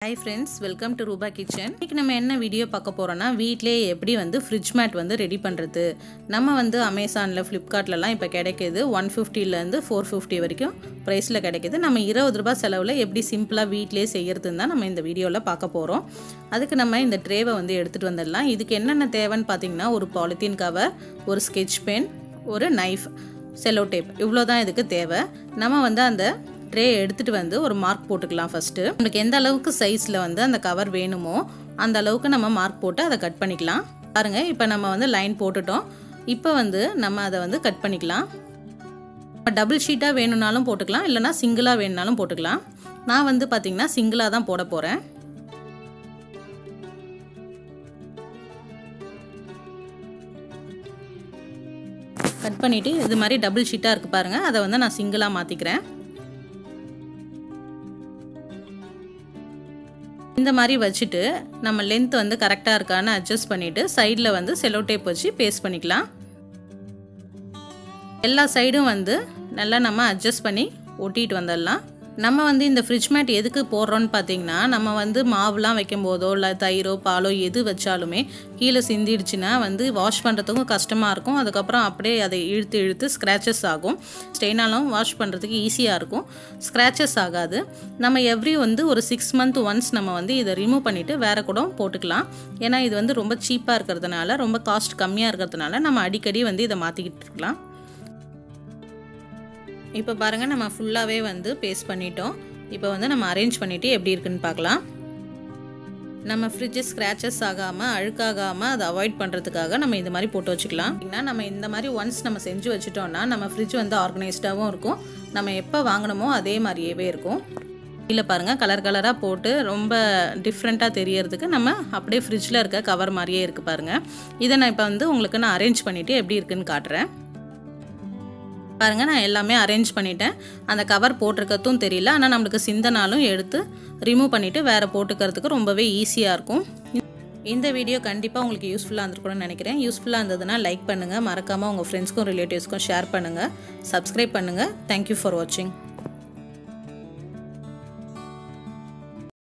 Hi friends, welcome to Ruba Kitchen. இன்னைக்கு நம்ம என்ன வீடியோ பார்க்க போறோம்னா வீட்லயே எப்படி வந்து ஃப்ரிட்ஜ் மேட் வந்து ரெடி பண்றது. நம்ம வந்து Amazonல Flipkartலலாம் இப்ப கிடைக்குது 150 ல இருந்து 450 வரைக்கும் பிரைஸ்ல கிடைக்குது. நம்ம 20 ரூபாய் செலவுல எப்படி சிம்பிளா வீட்லயே செய்யறதுன்னு தான் நம்ம இந்த வீடியோல பார்க்க போறோம். அதுக்கு நம்ம இந்த ட்ரேவை வந்து எடுத்துட்டு வந்துடலாம். இதுக்கு என்னென்ன தேவைன்னு பாத்தீங்கன்னா ஒரு பாலித்தீன் கவர், ஒரு ஸ்கெட்ச் பென், ஒரு நைஃப், செல்லோ டேப் இவ்வளவுதான் இதுக்கு தேவை. நம்ம வந்து அந்த ட்ரே எடுத்துட்டு வந்து ஒரு மார்க் போட்டுக்கலாம். ஃபர்ஸ்ட் நமக்கு எந்த அளவுக்கு சைஸ்ல வந்து அந்த கவர் வேணுமோ அந்த அளவுக்கு நம்ம மார்க் போட்டு அதை கட் பண்ணிக்கலாம். பாருங்க இப்போ நம்ம வந்து லைன் போட்டுட்டோம். இப்போ வந்து நம்ம அதை வந்து கட் பண்ணிக்கலாம். டபுள் ஷீட்டா வேணும்னாலும் போட்டுக்கலாம், இல்லைனா சிங்கிளா வேணும்னாலும் போட்டுக்கலாம். நான் வந்து பாத்தீங்கன்னா சிங்கிளா தான் போட போறேன். கட் பண்ணிட்டு இது மாதிரி டபுள் ஷீட்டா இருக்கு பாருங்க, அதை வந்து நான் சிங்கிளா மாத்திக்கிறேன். இந்த மாதிரி வச்சுட்டு நம்ம லென்த் வந்து கரெக்டா இருக்கான்னு அட்ஜஸ்ட் பண்ணிட்டு சைடுல வந்து செல்லோ டேப் வச்சு பேஸ்ட் பண்ணிக்கலாம். எல்லா சைடும் வந்து நல்லா நம்ம அட்ஜஸ்ட் பண்ணி ஒட்டிட்டு வந்துடலாம். நம்ம வந்து இந்த ஃப்ரிட்ஜ் மேட் எதுக்கு போடுறோம்னு பார்த்தீங்கன்னா நம்ம வந்து மாவுலாம் வைக்கும் போதோ இல்லை தயிரோ பாலோ எது வச்சாலுமே கீழே சிந்திடுச்சுன்னா வந்து வாஷ் பண்ணுறதுக்கும் கஷ்டமாக இருக்கும். அதுக்கப்புறம் அப்படியே அதை இழுத்து இழுத்து ஸ்க்ராச்சஸ் ஆகும். ஸ்டெயினாலும் வாஷ் பண்ணுறதுக்கு ஈஸியாக இருக்கும், ஸ்க்ராச்சஸ் ஆகாது. நம்ம எவ்ரி வந்து ஒரு 6 months ஒன்ஸ் நம்ம வந்து இதை ரிமூவ் பண்ணிவிட்டு வேறு கூட போட்டுக்கலாம். ஏன்னா இது வந்து ரொம்ப சீப்பாக இருக்கிறதுனால, ரொம்ப காஸ்ட் கம்மியாக இருக்கிறதுனால நம்ம அடிக்கடி வந்து இதை மாற்றிக்கிட்டு இருக்கலாம். இப்போ பாருங்கள் நம்ம ஃபுல்லாகவே வந்து பேஸ்ட் பண்ணிட்டோம். இப்போ வந்து நம்ம அரேஞ்ச் பண்ணிவிட்டு எப்படி இருக்குன்னு பார்க்கலாம். நம்ம ஃப்ரிட்ஜு ஸ்க்ராச்சஸ் ஆகாமல் அழுக்காகாமல் அதை அவாய்ட் பண்ணுறதுக்காக நம்ம இந்த மாதிரி போட்டு வச்சுக்கலாம். நம்ம இந்த மாதிரி ஒன்ஸ் நம்ம செஞ்சு வச்சுட்டோம்னா நம்ம ஃப்ரிட்ஜ் வந்து ஆர்கனைஸ்டாகவும் இருக்கும், நம்ம எப்போ வாங்கினோமோ அதே மாதிரியே இருக்கும். இல்லை பாருங்கள் கலர் கலராக போட்டு ரொம்ப டிஃப்ரெண்ட்டாக தெரியறதுக்கு நம்ம அப்படியே ஃப்ரிட்ஜில் இருக்க கவர் மாதிரியே இருக்குது பாருங்கள். இதை நான் இப்போ வந்து உங்களுக்கு நான் அரேஞ்ச் பண்ணிவிட்டு எப்படி இருக்குன்னு காட்டுறேன். பாருங்க நான் எல்லாமே அரேஞ்ச் பண்ணிட்டேன். அந்த கவர் போட்டிருக்கிறதும் தெரியல, ஆனால் நம்மளுக்கு சிந்தனாலும் எடுத்து ரிமூவ் பண்ணிவிட்டு வேறு போட்டுக்கிறதுக்கு ரொம்பவே ஈஸியாக இருக்கும். இந்த வீடியோ கண்டிப்பாக உங்களுக்கு யூஸ்ஃபுல்லாக இருந்திருக்கும்னு நினைக்கிறேன். யூஸ்ஃபுல்லாக இருந்ததுன்னா லைக் பண்ணுங்கள், மறக்காமல் உங்கள் ஃப்ரெண்ட்ஸ்க்கும் ரிலேட்டிவ்ஸ்க்கும் ஷேர் பண்ணுங்கள், சப்ஸ்கிரைப் பண்ணுங்கள். தேங்க்யூ ஃபார் வாட்சிங்.